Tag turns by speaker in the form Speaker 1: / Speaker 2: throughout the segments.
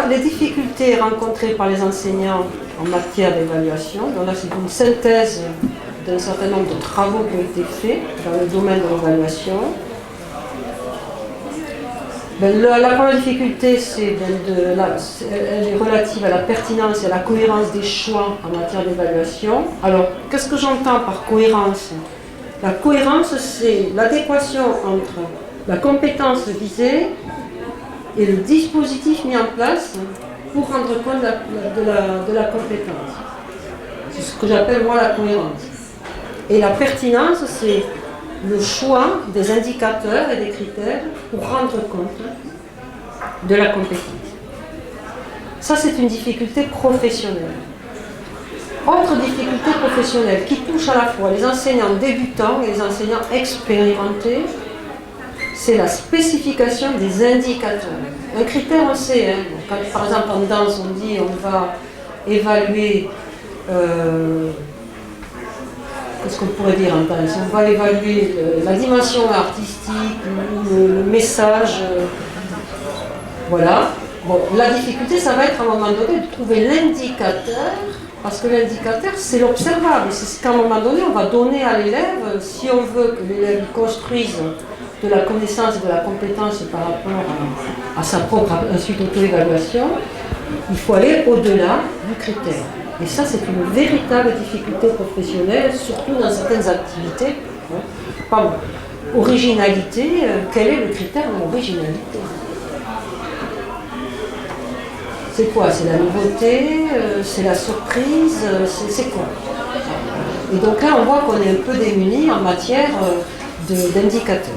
Speaker 1: les difficultés rencontrées par les enseignants en matière d'évaluation. Donc là, c'est une synthèse d'un certain nombre de travaux qui ont été faits dans le domaine de l'évaluation. La première difficulté, elle est relative à la pertinence et à la cohérence des choix en matière d'évaluation. Alors, qu'est-ce que j'entends par cohérence? La cohérence, c'est l'adéquation entre la compétence visée et le dispositif mis en place pour rendre compte de la compétence. C'est ce que j'appelle moi la cohérence. Et la pertinence, c'est le choix des indicateurs et des critères pour rendre compte de la compétence. Ça, c'est une difficulté professionnelle. Autre difficulté professionnelle qui touche à la fois les enseignants débutants et les enseignants expérimentés, c'est la spécification des indicateurs. Un critère, on sait, hein, quand par exemple en danse, on dit on va évaluer, qu'est-ce qu'on pourrait dire en danse? On va évaluer la dimension artistique, le message, voilà. Bon, la difficulté, ça va être à un moment donné de trouver l'indicateur, parce que l'indicateur, c'est l'observable. C'est ce qu'à un moment donné, on va donner à l'élève, si on veut que l'élève construise de la connaissance et de la compétence par rapport à sa propre ensuite auto-évaluation, il faut aller au-delà du critère. Et ça, c'est une véritable difficulté professionnelle, surtout dans certaines activités. Pardon. Originalité, quel est le critère de l'originalité? C'est quoi? C'est la nouveauté? C'est la surprise? C'est quoi? Et donc là, on voit qu'on est un peu démunis en matière d'indicateurs.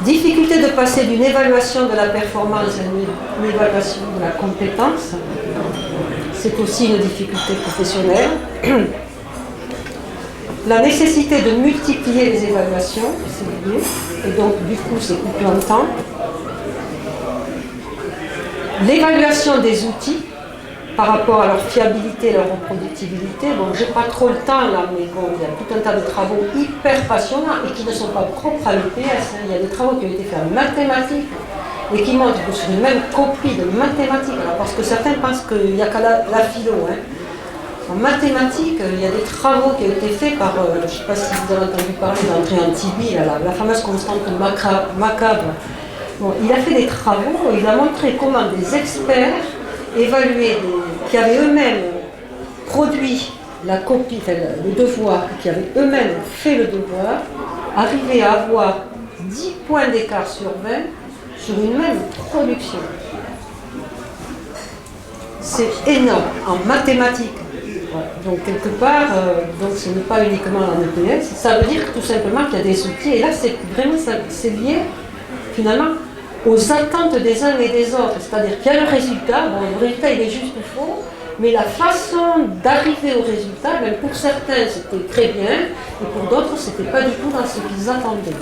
Speaker 1: Difficulté de passer d'une évaluation de la performance à une évaluation de la compétence. C'est aussi une difficulté professionnelle. La nécessité de multiplier les évaluations, c'est lié, et donc du coup c'est coupé en temps. L'évaluation des outils par rapport à leur fiabilité et leur reproductibilité. Bon, j'ai pas trop le temps là, mais bon, il y a tout un tas de travaux hyper passionnants et qui ne sont pas propres à l'EPS. Hein. Il y a des travaux qui ont été faits en mathématiques et qui montrent que sur une même copie de mathématiques, alors parce que certains pensent qu'il n'y a qu'à la philo. Hein. En mathématiques, il y a des travaux qui ont été faits par, je ne sais pas si vous avez entendu parler d'André Antibi, la fameuse constante macabre. Bon, il a fait des travaux, il a montré comment des experts évalués, qui avaient eux-mêmes produit la copie, enfin, le devoir, qui avaient eux-mêmes fait le devoir, arrivaient à avoir 10 points d'écart sur 20 sur une même production. C'est énorme en mathématiques. Donc quelque part, donc ce n'est pas uniquement en EPS, ça veut dire tout simplement qu'il y a des outils, et là c'est vraiment c'est lié finalement aux attentes des uns et des autres, c'est-à-dire qu'il y a le résultat, bon, le résultat il est juste faux, mais la façon d'arriver au résultat, même pour certains c'était très bien, et pour d'autres c'était pas du tout dans ce qu'ils attendaient.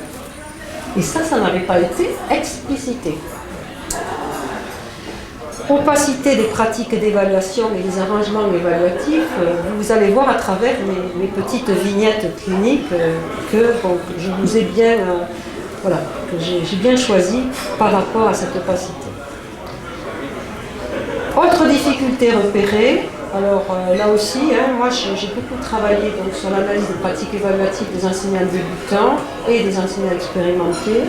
Speaker 1: Et ça n'avait pas été explicité. Opacité des pratiques d'évaluation et des arrangements évaluatifs, vous allez voir à travers mes petites vignettes cliniques que je vous ai bien, que j'ai bien choisi par rapport à cette opacité. Autre difficulté repérée, alors là aussi, moi j'ai beaucoup travaillé donc, sur l'analyse des pratiques évaluatives des enseignants débutants et des enseignants expérimentés.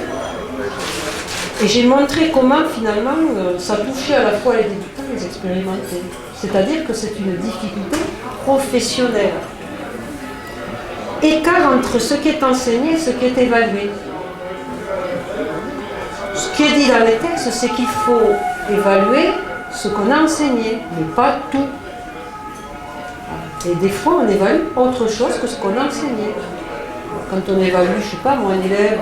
Speaker 1: Et j'ai montré comment finalement ça touchait à la fois les débutants et les expérimentés. C'est-à-dire que c'est une difficulté professionnelle. Écart entre ce qui est enseigné et ce qui est évalué. Ce qui est dit dans les textes, c'est qu'il faut évaluer ce qu'on a enseigné, mais pas tout. Et des fois, on évalue autre chose que ce qu'on a enseigné. Quand on évalue, je ne sais pas, moi, un élève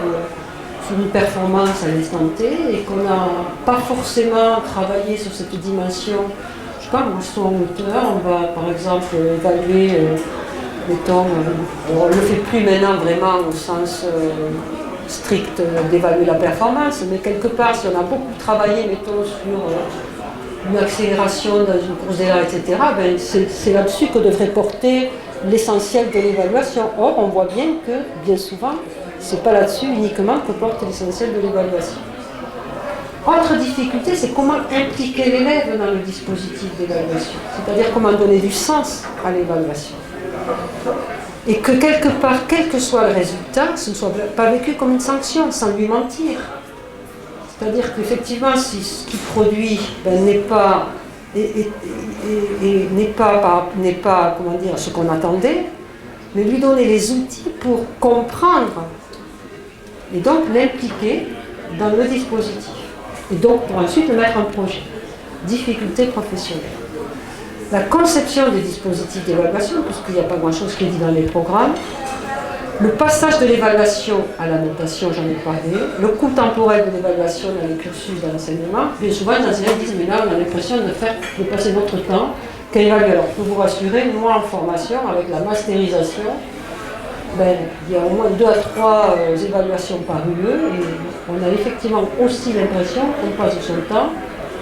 Speaker 1: sur une performance à l'instant T et qu'on n'a pas forcément travaillé sur cette dimension, je ne sais pas, son hauteur, on va par exemple évaluer, mettons, on ne le fait plus maintenant vraiment au sens strict d'évaluer la performance, mais quelque part, si on a beaucoup travaillé, mettons, sur une accélération dans une course d'élan, etc., ben, c'est là-dessus que devrait porter l'essentiel de l'évaluation. Or, on voit bien que, bien souvent, ce n'est pas là-dessus uniquement que porte l'essentiel de l'évaluation. Autre difficulté, c'est comment impliquer l'élève dans le dispositif d'évaluation, c'est-à-dire comment donner du sens à l'évaluation. Et que quelque part, quel que soit le résultat, ce ne soit pas vécu comme une sanction, sans lui mentir. C'est-à-dire qu'effectivement, si ce qu'il produit n'est pas comment dire, ce qu'on attendait, mais lui donner les outils pour comprendre et donc l'impliquer dans le dispositif. Et donc pour ensuite le mettre en projet. Difficulté professionnelle. La conception des dispositifs d'évaluation, puisqu'il n'y a pas grand-chose qui est dit dans les programmes, le passage de l'évaluation à la notation, j'en ai parlé, le coût temporel de l'évaluation dans les cursus de l'enseignement, bien souvent les enseignants disent mais là on a l'impression de passer notre temps qu'à évaluer. Alors je peux vous rassurer, moi en formation, avec la masterisation, il y a au moins 2 à 3 évaluations par UE et on a effectivement aussi l'impression qu'on passe son temps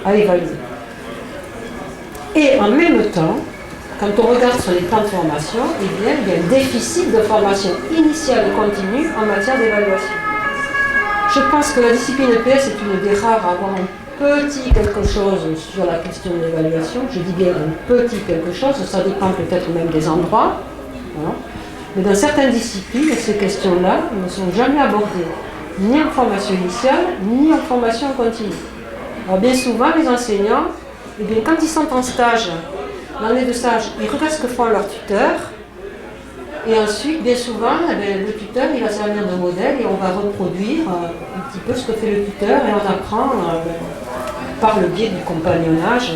Speaker 1: à évaluer. Et en même temps, quand on regarde sur les temps de formation, il y a un déficit de formation initiale et continue en matière d'évaluation. Je pense que la discipline EPS est une des rares à avoir un petit quelque chose sur la question de l'évaluation. Je dis bien un petit quelque chose, ça dépend peut-être même des endroits. Voilà. Mais dans certaines disciplines, ces questions-là ne sont jamais abordées, ni en formation initiale, ni en formation continue. Alors bien souvent, les enseignants, quand ils sont en stage, l'année de stage, ils regardent ce que font leurs tuteurs, et ensuite, bien souvent, le tuteur, il va servir de modèle, et on va reproduire un petit peu ce que fait le tuteur, et on apprend par le biais du compagnonnage,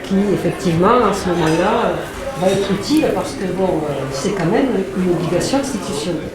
Speaker 1: qui, effectivement, en ce moment-là, va être utile parce que c'est quand même une obligation institutionnelle.